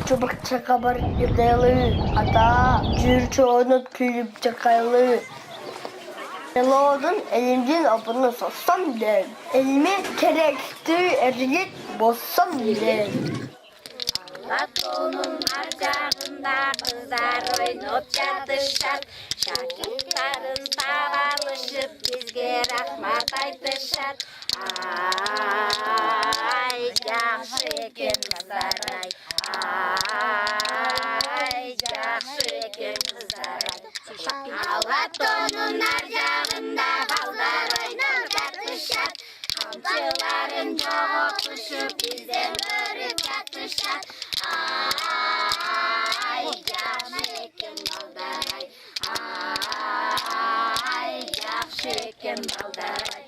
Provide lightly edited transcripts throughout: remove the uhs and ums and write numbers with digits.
Çubuk çakabar yırdayalı, ata cür çoğunu tüyüp çakayalı. Melodun elimcin apını sossam der. Elimi kerekti ergit bossam der. Latonun arcağında kızlar oynop yatışar. Şakitlerin tavalışıp bizge rahmat aytışar. Ay yaxşı eken kızlar ay. Ay yaxşı eken kızlar ay. Latonun arcağında ballar oynop yatışar. Kamçıların çoğuşup bizden örüp yatışar. Ay yaxşı eken ballar ay. Ay yaxşı eken ballar ay.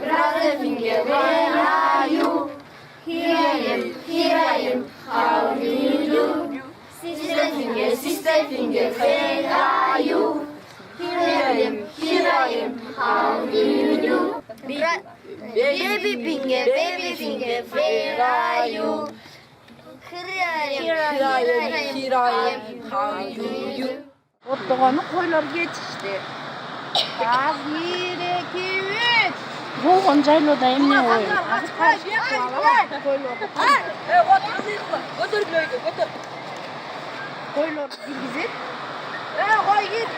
Brother finger, where are you? Here I am, how do you do? Sister finger, where are you? Here I am, how do you do? Baby finger, where are you? Here I am, how do you do? Otluğanı koylar yetişti. Az, 1, 2, 3. Bu Goncaylo da emne oyun. Götür böyle götür. Koylar bilgizir. Koy git.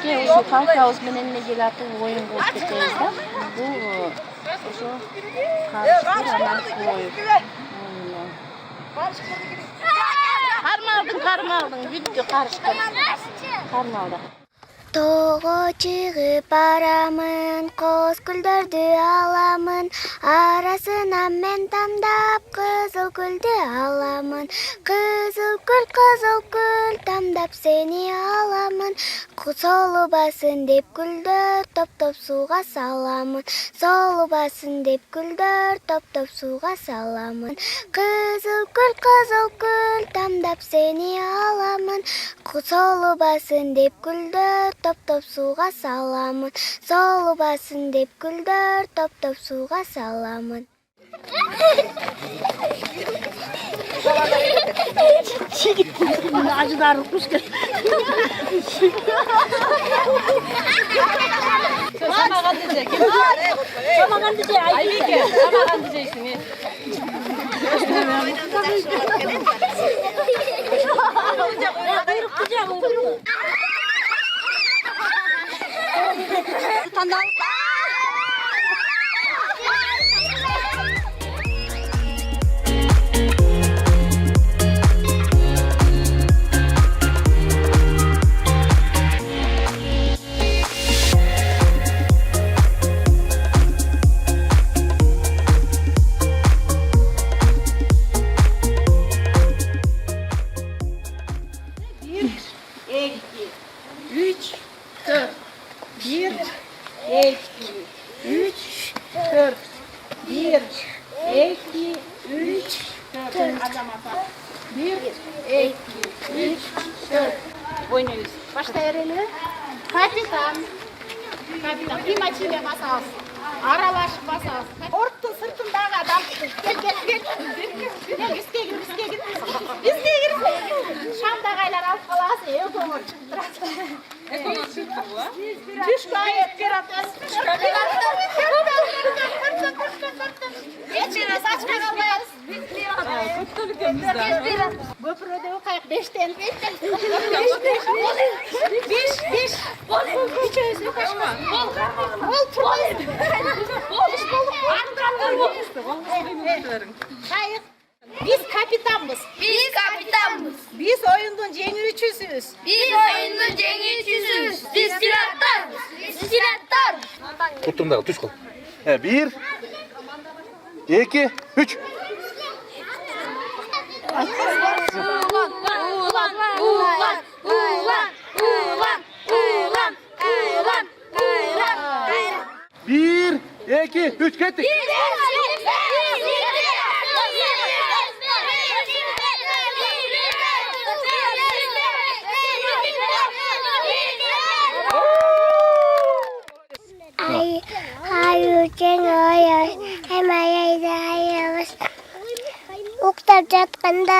Şimdi şu kalkavuz menenine gelatı oyun göstereceğiz. Bu şu karşı bir aman oyun. Karmaldın, video karıştı. Karmaldı. Togo çıkıp aramın, koz güldürdü alamın. Arasına men tamdap, kızıl güldü alamın. Kızıl gül, tamdap seni alamın. Solu basın dep güldür, top top suğa salamın. Solu basın dep güldür, top top suğa salamın. Kızıl gül, tamdap seni alamın. Solu basın dep güldür, top top suğa salamın. Solu basın dep güldür, top top suğa salamın. Acı darlıkmış ki. Samagan diyecek. Samagan diyecek. Aybike, samagan diyeceksin. Kuyruk diyecek. Oynuyoruz. Başta erelim. Kapitan. Kapitan. Bir maçıyla basas. Aralaşıp basas. Ortun sırtındağı adam. Gel gel gel. Gel üstüne gir üstüne gir. Üstüne gir. Şam'da gaylar alt kalası. Yok olur. Düş gayet piratın. Geçene saçma kalmayız. Göpüröde o kayak 5'ten. 5. Hayır. Biz kapitanız. Biz kapitanız. Biz oyunun cengiçüsüz. Biz oyunun cengiçüsüz. Biz silahlarız. Biz silahlarız. Tuttum da düz kol. 1 2 3 1 2 3 gittik. Hayırcan aya hemayaydı hayırız. Uktap çatkında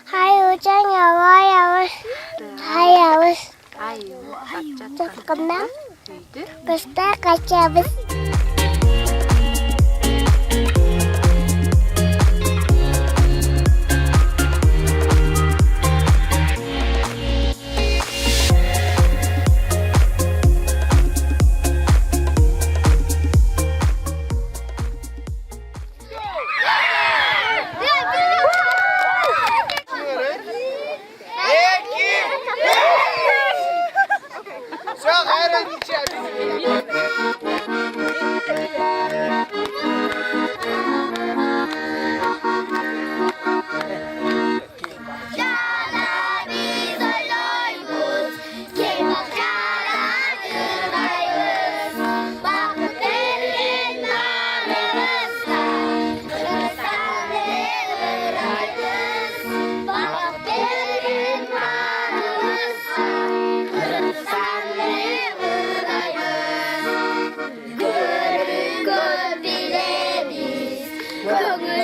hayırcan aya hayırız. Çatkında biz de kaçarız. Gönül